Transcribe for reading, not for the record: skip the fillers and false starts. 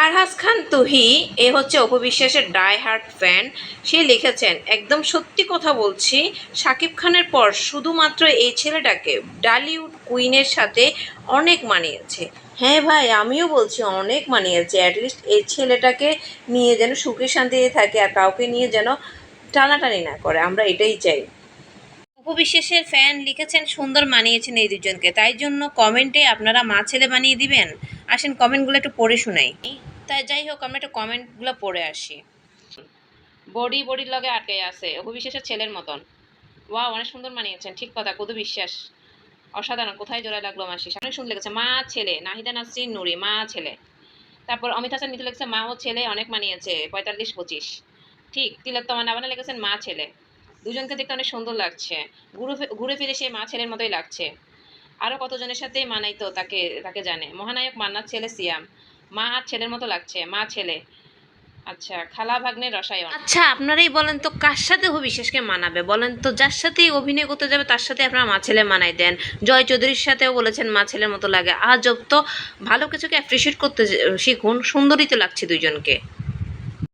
আরহাস খান তুহি এ হচ্ছে অপু বিশ্বাসের die hard fan. সে লিখেছেন, একদম সত্যি কথা বলছি, শাকিব খানের পর শুধুমাত্র এই ছেলেটাকে ডালিউড কুইনের সাথে অনেক মানিয়েছে। হ্যাঁ ভাই, আমিও বলছি অনেক মানিয়েছে। অ্যাটলিস্ট এই ছেলেটাকে নিয়ে যেন সুখে শান্তিতে থাকে আর কাউকে নিয়ে যেন টানাটানি না করে, আমরা এটাই চাই। অপু বিশ্বাসের ফ্যান লিখেছেন, সুন্দর মানিয়েছেন এই দুজনকে, তাই জন্য কমেন্টে আপনারা মা ছেলে বানিয়ে দিবেন। আসেন কমেন্টগুলো একটু পড়ে শোনাই। তাই যাই হোক, আমরা একটু কমেন্টগুলো পড়ে আসি। বডির লগে আটকে আছে অপু বিশ্বাসের ছেলের মতন। ওয়াও, অনেক সুন্দর মানিয়েছেন, ঠিক কথা, কদু বিশ্বাস অসাধারণ, কোথায় জোড়া লাগলো মাসি। অনেক সুন্দর লেগেছে, মা ছেলে। নাহিদা নাসরিন নুরি, মা ছেলে। তারপর অমিত হাসান মিতু লেগেছে, মা ও ছেলে অনেক মানিয়েছে, 45-25। ঠিক, তিলোত্তমা নাবানা লেগেছেন, মা ছেলে। দুজনকে দেখতে অনেক সুন্দর লাগছে, ঘুরে ফিরে সে মা ছেলের মতোই লাগছে। আরও কতজনের সাথে মানাইতো তাকে তাকে জানে। মহানায়ক মান্নার ছেলে সিয়াম, মা আর ছেলের মতো লাগছে, মা ছেলে। আচ্ছা, খালা ভাগ্নের রসায়ন। আচ্ছা, আপনারাই বলেন তো কার সাথে অপু বিশ্বাসকে মানাবে বলেন তো? যার সাথেই অভিনয় করতে যাবে তার সাথে আপনারা মা ছেলে মানাই দেন। জয় চৌধুরীর সাথেও বলেছেন মা ছেলের মতো লাগে। আজব তো। ভালো কিছুকে অ্যাপ্রিসিয়েট করতে শিখুন, সুন্দরই তো লাগছে দুইজনকে।